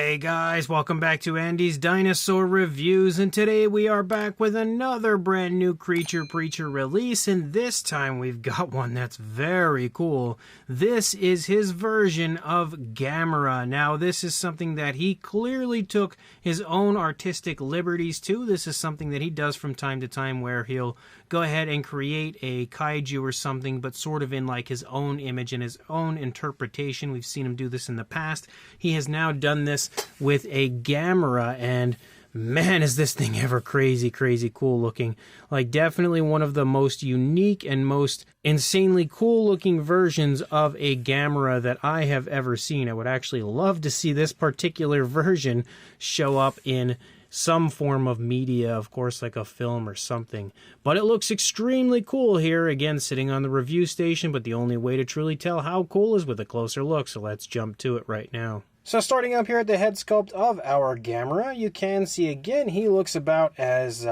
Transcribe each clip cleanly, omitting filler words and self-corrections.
Hey guys, welcome back to Andy's Dinosaur Reviews, and today we are back with another brand new Creature Preacher release, and this time we've got one that's very cool. This is his version of Gamera. Now, this is something that he clearly took his own artistic liberties to. This is something that he does from time to time where he'll go ahead and create a kaiju or something, but sort of in like his own image and his own interpretation. We've seen him do this in the past. He has now done this with a Gamera, and man, is this thing ever crazy cool looking. Like, definitely one of the most unique and most insanely cool looking versions of a Gamera that I have ever seen. I would actually love to see this particular version show up in some form of media, of course, like a film or something. But it looks extremely cool here, again, sitting on the review station, but the only way to truly tell how cool is with a closer look, so let's jump to it right now. So starting up here at the head sculpt of our Gamera, you can see again he looks about as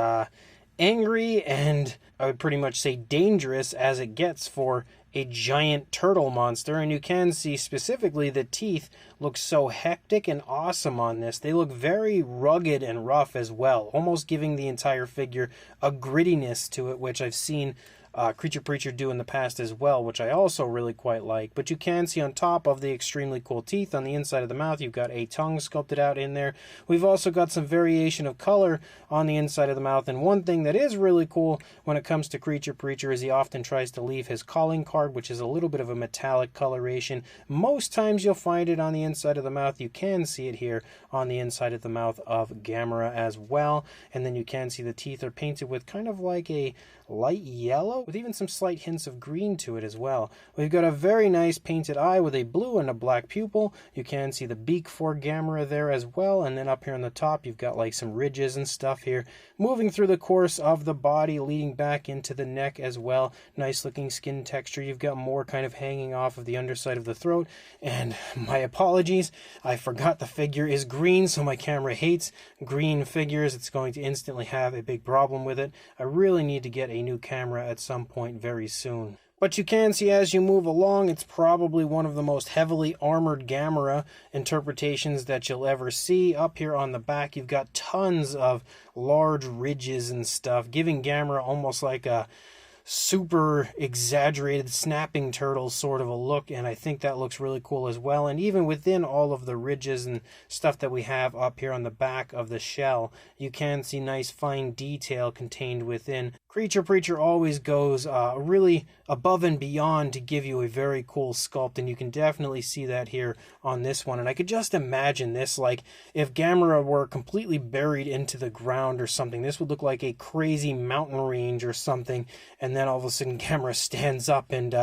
angry and I would pretty much say dangerous as it gets for a giant turtle monster, and you can see specifically the teeth look so hectic and awesome on this. They look very rugged and rough as well, almost giving the entire figure a grittiness to it, which I've seen Creature Preacher do in the past as well, which I also really quite like. But you can see on top of the extremely cool teeth on the inside of the mouth, you've got a tongue sculpted out in there. We've also got some variation of color on the inside of the mouth, and one thing that is really cool when it comes to Creature Preacher is he often tries to leave his calling card, which is a little bit of a metallic coloration. Most times you'll find it on the inside of the mouth. You can see it here on the inside of the mouth of Gamera as well, and then you can see the teeth are painted with kind of like a light yellow with even some slight hints of green to it as well. We've got a very nice painted eye with a blue and a black pupil. You can see the beak for Gamera there as well, and then up here on the top you've got like some ridges and stuff here moving through the course of the body, leading back into the neck as well. Nice looking skin texture. You've got more kind of hanging off of the underside of the throat, and my apologies, I forgot the figure is green, so my camera hates green figures. It's going to instantly have a big problem with it. I really need to get a new camera at some point very soon. But you can see as you move along, it's probably one of the most heavily armored Gamera interpretations that you'll ever see. Up here on the back, you've got tons of large ridges and stuff, giving Gamera almost like a super exaggerated snapping turtle sort of a look, and I think that looks really cool as well. And even within all of the ridges and stuff that we have up here on the back of the shell, you can see nice fine detail contained within. Creature Preacher always goes really above and beyond to give you a very cool sculpt, and you can definitely see that here on this one. And I could just imagine this, like if Gamera were completely buried into the ground or something, this would look like a crazy mountain range or something, and then all of a sudden Gamera stands up, and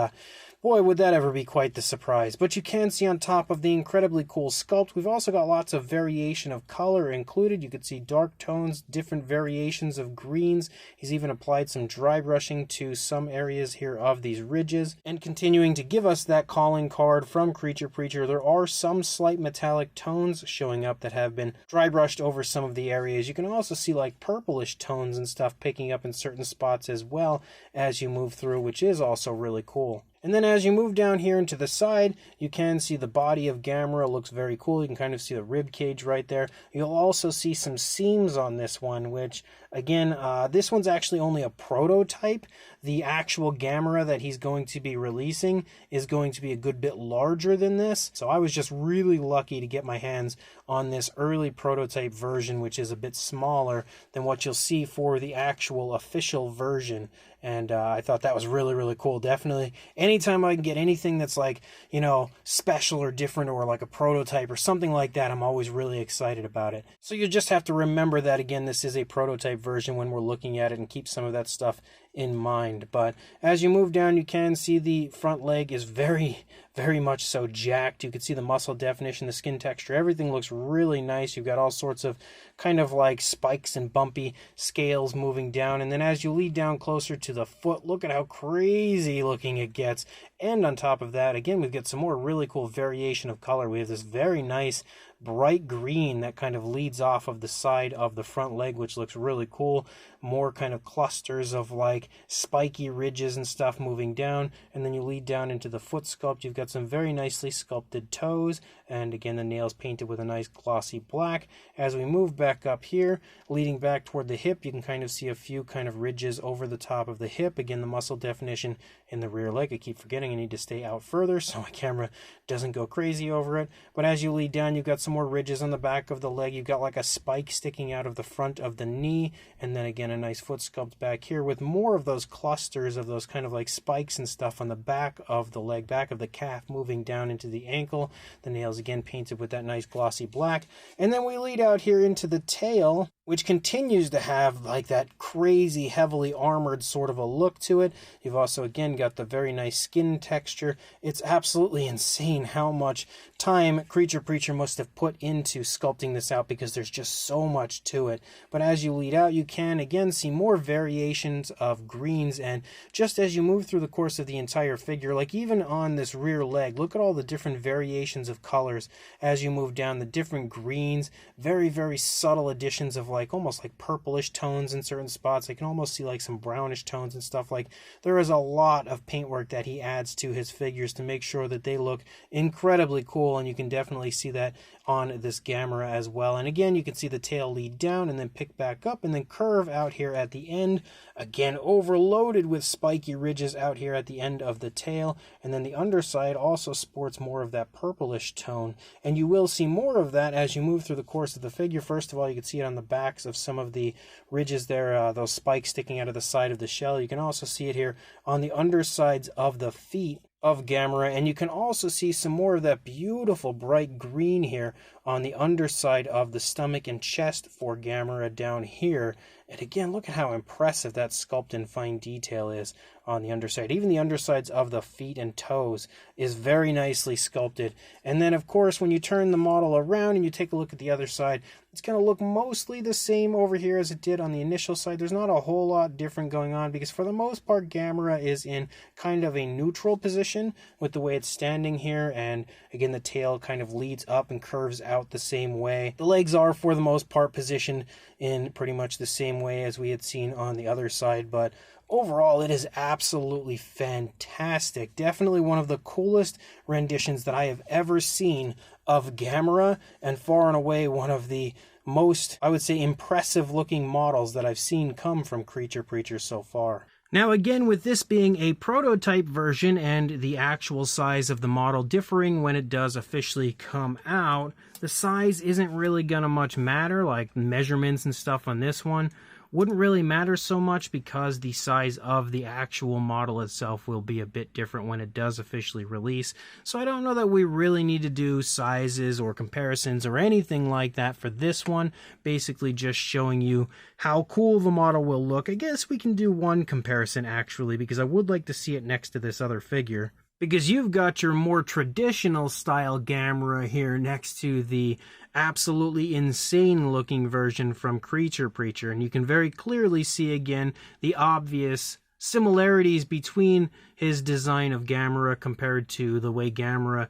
boy, would that ever be quite the surprise. But you can see on top of the incredibly cool sculpt, we've also got lots of variation of color included. You could see dark tones, different variations of greens. He's even applied some dry brushing to some areas here of these ridges. And continuing to give us that calling card from Creature Preacher, there are some slight metallic tones showing up that have been dry brushed over some of the areas. You can also see like purplish tones and stuff picking up in certain spots as well as you move through, which is also really cool. And then as you move down here into the side, you can see the body of Gamera looks very cool. You can kind of see the rib cage right there. You'll also see some seams on this one, which, again, this one's actually only a prototype. The actual Gamera that he's going to be releasing is going to be a good bit larger than this. So I was just really lucky to get my hands on this early prototype version, which is a bit smaller than what you'll see for the actual official version. And I thought that was really cool. Definitely, anytime I can get anything that's like, you know, special or different or like a prototype or something like that, I'm always really excited about it. So you just have to remember that, again, this is a prototype version when we're looking at it, and keep some of that stuff in mind. But as you move down, you can see the front leg is very much so jacked. You can see the muscle definition, the skin texture, everything looks really nice. You've got all sorts of kind of like spikes and bumpy scales moving down, and then as you lead down closer to the foot, look at how crazy looking it gets. And on top of that, again, we've got some more really cool variation of color. We have this very nice bright green that kind of leads off of the side of the front leg, which looks really cool. More kind of clusters of like like spiky ridges and stuff moving down, and then you lead down into the foot sculpt. You've got some very nicely sculpted toes, and again the nails painted with a nice glossy black. As we move back up here, leading back toward the hip, you can kind of see a few kind of ridges over the top of the hip. Again, the muscle definition in the rear leg. I keep forgetting I need to stay out further so my camera doesn't go crazy over it. But as you lead down, you've got some more ridges on the back of the leg. You've got like a spike sticking out of the front of the knee, and then again a nice foot sculpt back here with more of those clusters of those kind of like spikes and stuff on the back of the leg, back of the calf, moving down into the ankle. The nails again painted with that nice glossy black. And then we lead out here into the tail, which continues to have like that crazy heavily armored sort of a look to it. You've also again got the very nice skin texture. It's absolutely insane how much time Creature Preacher must have put into sculpting this out, because there's just so much to it. But as you lead out, you can again see more variations of greens, and just as you move through the course of the entire figure, like even on this rear leg, look at all the different variations of colors as you move down, the different greens, very, very subtle additions of like almost like purplish tones in certain spots. I can almost see like some brownish tones and stuff. Like there is a lot of paintwork that he adds to his figures to make sure that they look incredibly cool, and you can definitely see that on this Gamera as well. And again, you can see the tail lead down and then pick back up and then curve out here at the end, again overloaded with spiky ridges out here at the end of the tail. And then the underside also sports more of that purplish tone, and you will see more of that as you move through the course of the figure. First of all, you can see it on the backs of some of the ridges there, those spikes sticking out of the side of the shell. You can also see it here on the undersides of the feet of Gamera, and you can also see some more of that beautiful bright green here on the underside of the stomach and chest for Gamera down here. And again, look at how impressive that sculpt in fine detail is on the underside. Even the undersides of the feet and toes is very nicely sculpted. And then, of course, when you turn the model around and you take a look at the other side, it's going to look mostly the same over here as it did on the initial side. There's not a whole lot different going on, because for the most part, Gamera is in kind of a neutral position with the way it's standing here. And again, the tail kind of leads up and curves out the same way. The legs are, for the most part, positioned in pretty much the same way as we had seen on the other side. But overall, it is absolutely fantastic. Definitely one of the coolest renditions that I have ever seen of Gamera, and far and away one of the most, I would say, impressive looking models that I've seen come from Creature Preacher so far. Now again, with this being a prototype version and the actual size of the model differing when it does officially come out, the size isn't really gonna much matter. Like measurements and stuff on this one wouldn't really matter so much, because the size of the actual model itself will be a bit different when it does officially release. So I don't know that we really need to do sizes or comparisons or anything like that for this one. Basically just showing you how cool the model will look. I guess we can do one comparison actually, because I would like to see it next to this other figure. Because you've got your more traditional style Gamera here next to the absolutely insane looking version from Creature Preacher, and you can very clearly see again the obvious similarities between his design of Gamera compared to the way Gamera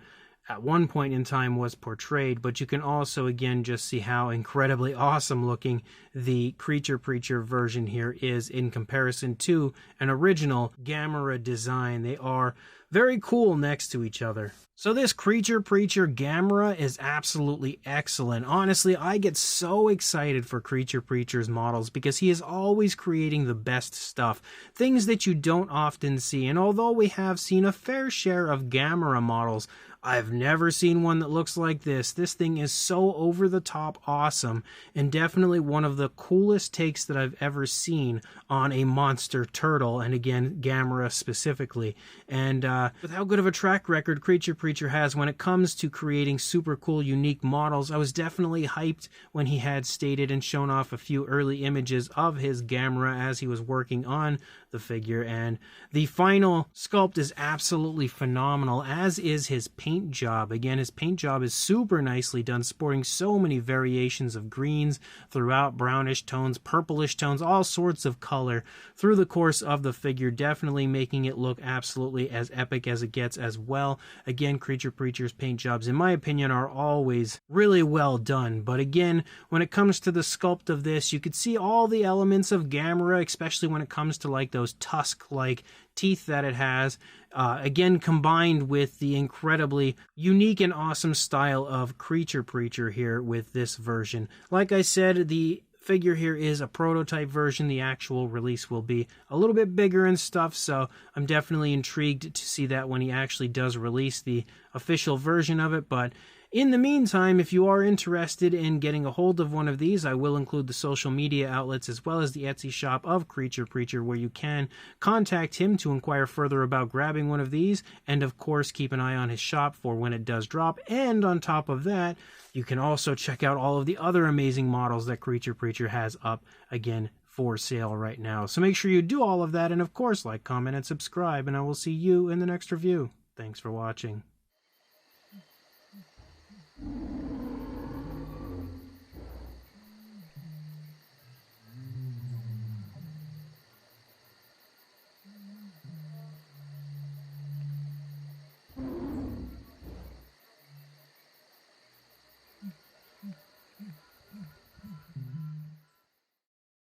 at one point in time was portrayed. But you can also again just see how incredibly awesome looking the Creature Preacher version here is in comparison to an original Gamera design. They are very cool next to each other. So this Creature Preacher Gamera is absolutely excellent. Honestly, I get so excited for Creature Preacher's models because he is always creating the best stuff, things that you don't often see. And although we have seen a fair share of Gamera models, I've never seen one that looks like this. This thing is so over-the-top awesome, and definitely one of the coolest takes that I've ever seen on a monster turtle, and again, Gamera specifically. And with how good of a track record Creature Preacher has when it comes to creating super cool, unique models, I was definitely hyped when he had stated and shown off a few early images of his Gamera as he was working on the figure. And the final sculpt is absolutely phenomenal, as is his paint job. Again, his paint job is super nicely done, sporting so many variations of greens throughout, brownish tones, purplish tones, all sorts of color through the course of the figure, definitely making it look absolutely as epic as it gets as well. Again, Creature Preacher's paint jobs, in my opinion, are always really well done. But again, when it comes to the sculpt of this, you could see all the elements of Gamera, especially when it comes to like those those tusk-like teeth that it has. Again, combined with the incredibly unique and awesome style of Creature Preacher here with this version. Like I said, the figure here is a prototype version. The actual release will be a little bit bigger and stuff, so I'm definitely intrigued to see that when he actually does release the official version of it. But in the meantime, if you are interested in getting a hold of one of these, I will include the social media outlets as well as the Etsy shop of Creature Preacher, where you can contact him to inquire further about grabbing one of these, and of course keep an eye on his shop for when it does drop. And on top of that, you can also check out all of the other amazing models that Creature Preacher has up again for sale right now. So make sure you do all of that, and of course like, comment, and subscribe, and I will see you in the next review. Thanks for watching.